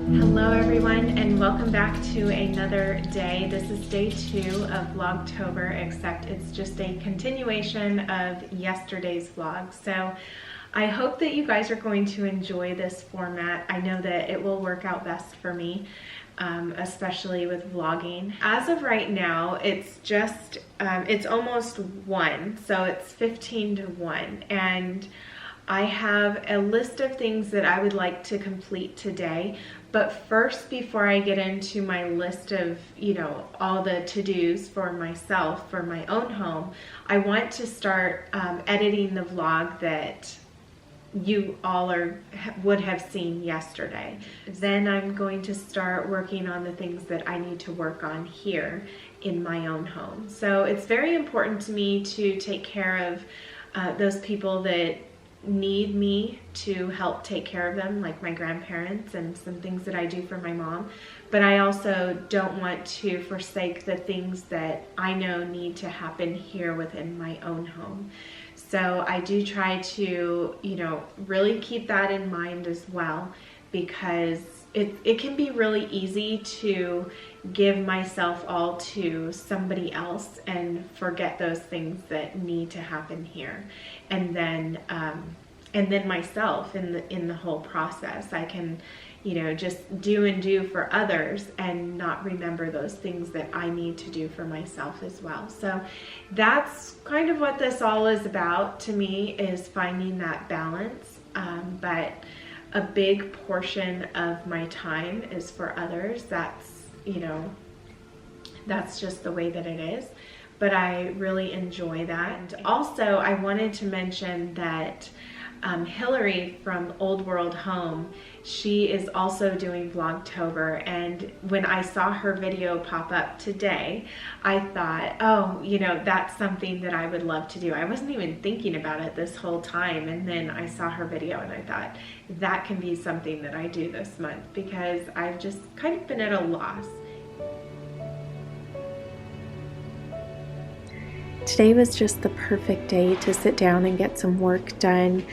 Hello everyone, and welcome back to another day. This is day 2 of Vlogtober, except it's just a continuation of yesterday's vlog. So I hope that you guys are going to enjoy this format. I know that it will work out best for me, especially with vlogging. As of right now, it's just, it's almost 1, so it's 15 to 1. And I have a list of things that I would like to complete today. But first, before I get into my list of, all the to-dos for myself, for my own home, I want to start editing the vlog that you all would have seen yesterday. Then I'm going to start working on the things that I need to work on here in my own home. So it's very important to me to take care of those people that need me to help take care of them, like my grandparents and some things that I do for my mom. But I also don't want to forsake the things that I know need to happen here within my own home. So I do try to, really keep that in mind as well, because it can be really easy to give myself all to somebody else and forget those things that need to happen here. And then myself in the whole process. I can, just do for others and not remember those things that I need to do for myself as well. So that's kind of what this all is about to me, is finding that balance. But a big portion of my time is for others. That's, that's just the way that it is. But I really enjoy that. And also, I wanted to mention that Hillary from Old World Home, she is also doing Vlogtober, and when I saw her video pop up today, I thought, oh, that's something that I would love to do. I wasn't even thinking about it this whole time, and then I saw her video and I thought, that can be something that I do this month, because I've just kind of been at a loss. Today was just the perfect day to sit down and get some work done,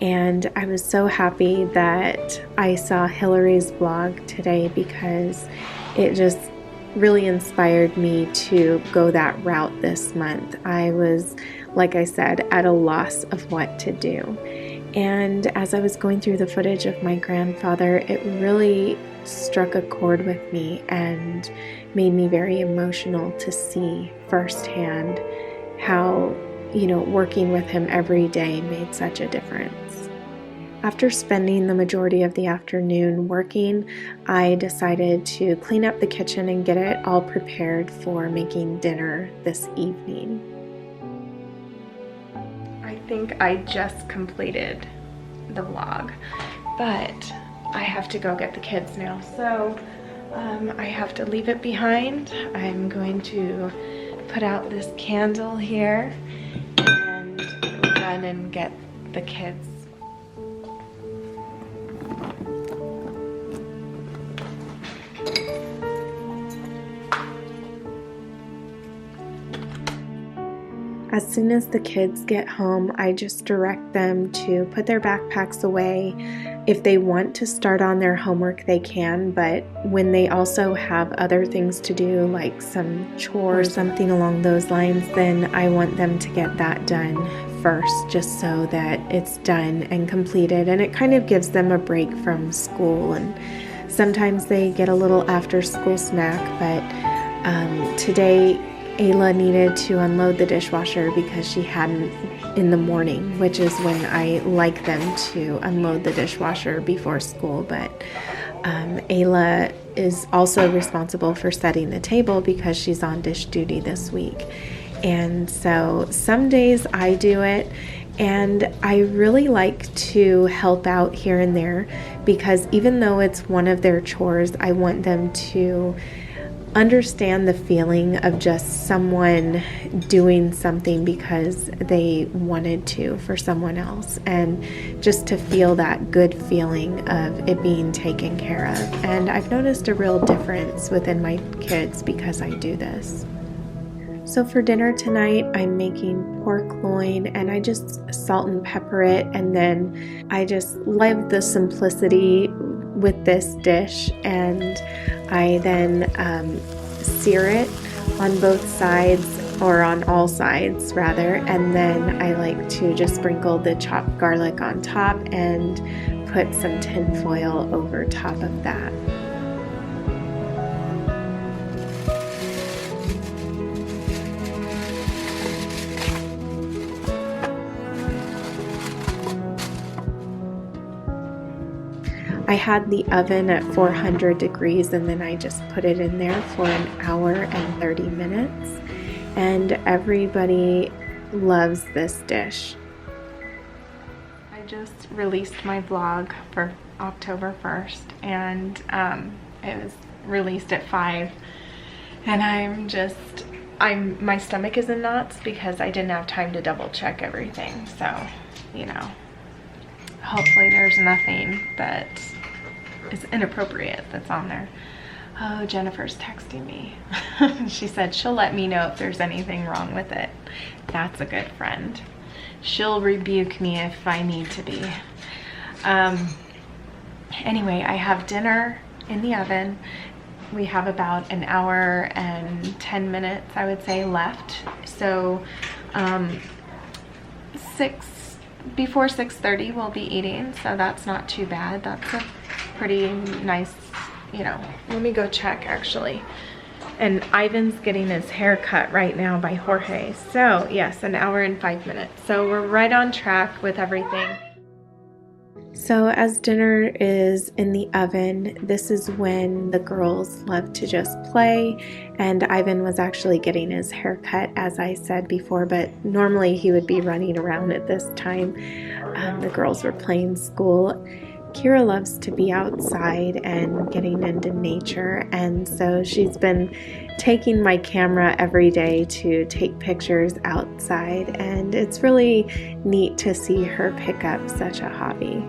and I was so happy that I saw Hillary's vlog today because it just really inspired me to go that route this month. I was, like I said, at a loss of what to do. And as I was going through the footage of my grandfather, it really struck a chord with me and made me very emotional to see firsthand how, working with him every day made such a difference. After spending the majority of the afternoon working, I decided to clean up the kitchen and get it all prepared for making dinner this evening. I think I just completed the vlog, but I have to go get the kids now, so I have to leave it behind. I'm going to put out this candle here and run and get the kids. As soon as the kids get home, I just direct them to put their backpacks away. If they want to start on their homework, they can, but when they also have other things to do, like some chores or something along those lines, then I want them to get that done first, just so that it's done and completed, and it kind of gives them a break from school. And sometimes they get a little after school snack, but today Ayla needed to unload the dishwasher because she hadn't in the morning, which is when I like them to unload the dishwasher before school. But Ayla is also responsible for setting the table because she's on dish duty this week. And so some days I do it, and I really like to help out here and there because even though it's one of their chores, I want them to understand the feeling of just someone doing something because they wanted to for someone else, and just to feel that good feeling of it being taken care of. And I've noticed a real difference within my kids because I do this. So for dinner tonight, I'm making pork loin, and I just salt and pepper it, and then I just love the simplicity with this dish, and I then sear it on both sides, or on all sides rather, and then I like to just sprinkle the chopped garlic on top and put some tin foil over top of that. I had the oven at 400 degrees, and then I just put it in there for an hour and 30 minutes. And everybody loves this dish. I just released my vlog for October 1st, and it was released at 5. And my stomach is in knots because I didn't have time to double check everything. So, hopefully there's nothing that is inappropriate that's on there. Oh, Jennifer's texting me. She said she'll let me know if there's anything wrong with it. That's a good friend. She'll rebuke me if I need to be. Anyway, I have dinner in the oven. We have about an hour and 10 minutes, I would say, left. So before 6:30 we'll be eating, so that's not too bad. That's a pretty nice, let me go check actually. And Ivan's getting his hair cut right now by Jorge. So yes, an hour and 5 minutes. So we're right on track with everything. So as dinner is in the oven, this is when the girls love to just play, and Ivan was actually getting his hair cut, as I said before, but normally he would be running around at this time. The girls were playing school. Kira loves to be outside and getting into nature, and so she's been taking my camera every day to take pictures outside, and it's really neat to see her pick up such a hobby.